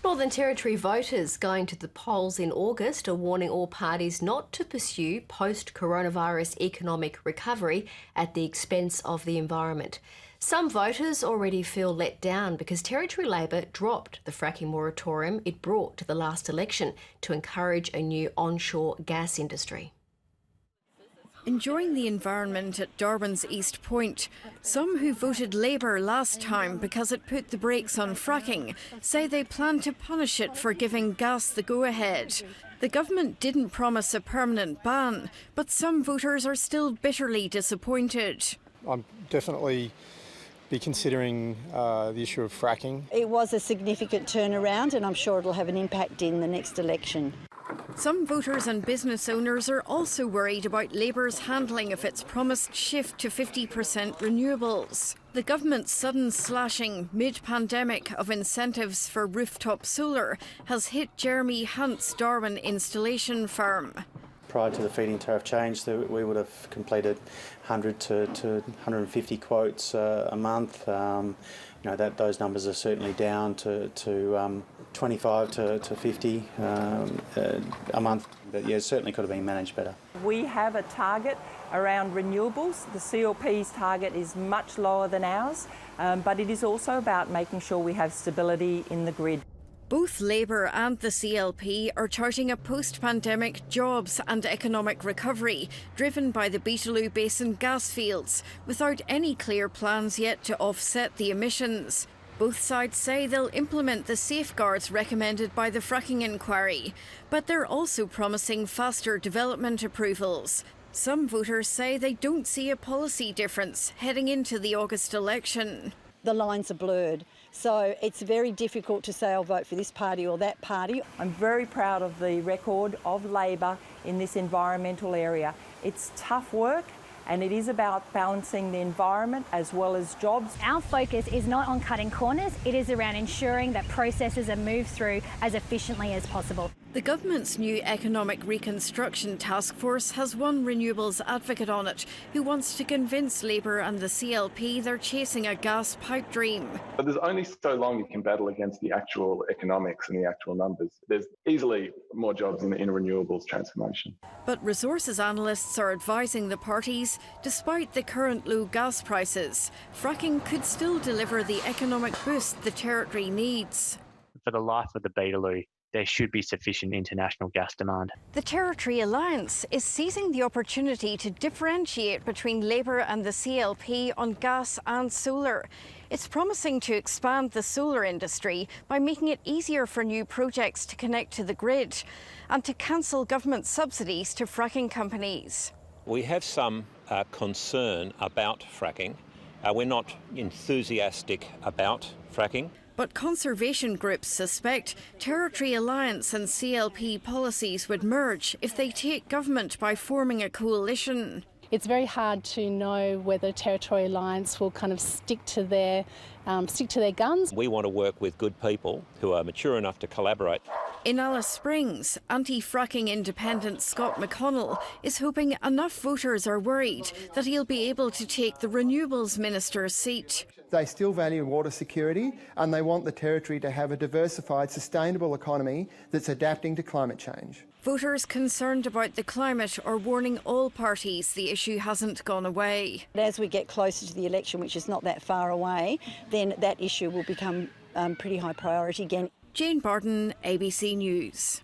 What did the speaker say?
Northern Territory voters going to the polls in August are warning all parties not to pursue post-coronavirus economic recovery at the expense of the environment. Some voters already feel let down because Territory Labor dropped the fracking moratorium it brought to the last election to encourage a new onshore gas industry. Enjoying the environment at Darwin's East Point, some who voted Labour last time because it put the brakes on fracking say they plan to punish it for giving gas the go-ahead. The government didn't promise a permanent ban, but some voters are still bitterly disappointed. I'm definitely be considering the issue of fracking. It was a significant turnaround and I'm sure it'll have an impact in the next election. Some voters and business owners are also worried about Labour's handling of its promised shift to 50% renewables. The government's sudden slashing mid-pandemic of incentives for rooftop solar has hit Jeremy Hunt's Darwin installation firm. Prior to the feed-in tariff change, we would have completed 100 to 150 quotes a month. Those numbers are certainly down to 25 to 50 a month. But yeah, it certainly could have been managed better. We have a target around renewables. The CLP's target is much lower than ours, but it is also about making sure we have stability in the grid. Both Labour and the CLP are charting a post-pandemic jobs and economic recovery driven by the Beetaloo Basin gas fields, without any clear plans yet to offset the emissions. Both sides say they'll implement the safeguards recommended by the fracking inquiry, but they're also promising faster development approvals. Some voters say they don't see a policy difference heading into the August election. The lines are blurred, so it's very difficult to say I'll vote for this party or that party. I'm very proud of the record of Labor in this environmental area. It's tough work and it is about balancing the environment as well as jobs. Our focus is not on cutting corners, it is around ensuring that processes are moved through as efficiently as possible. The government's new economic reconstruction task force has one renewables advocate on it who wants to convince Labour and the CLP they're chasing a gas pipe dream. But there's only so long you can battle against the actual economics and the actual numbers. There's easily more jobs in renewables transformation. But resources analysts are advising the parties, despite the current low gas prices, fracking could still deliver the economic boost the territory needs. For the life of the Beetaloo, there should be sufficient international gas demand. The Territory Alliance is seizing the opportunity to differentiate between Labour and the CLP on gas and solar. It's promising to expand the solar industry by making it easier for new projects to connect to the grid and to cancel government subsidies to fracking companies. We have some concern about fracking. We're not enthusiastic about fracking. But conservation groups suspect Territory Alliance and CLP policies would merge if they take government by forming a coalition. It's very hard to know whether Territory Alliance will kind of stick to their guns. We want to work with good people who are mature enough to collaborate. In Alice Springs, anti-fracking independent Scott McConnell is hoping enough voters are worried that he'll be able to take the Renewables Minister's seat. They still value water security and they want the Territory to have a diversified, sustainable economy that's adapting to climate change. Voters concerned about the climate are warning all parties the issue hasn't gone away. As we get closer to the election, which is not that far away, then that issue will become pretty high priority again. Jane Bardon, ABC News.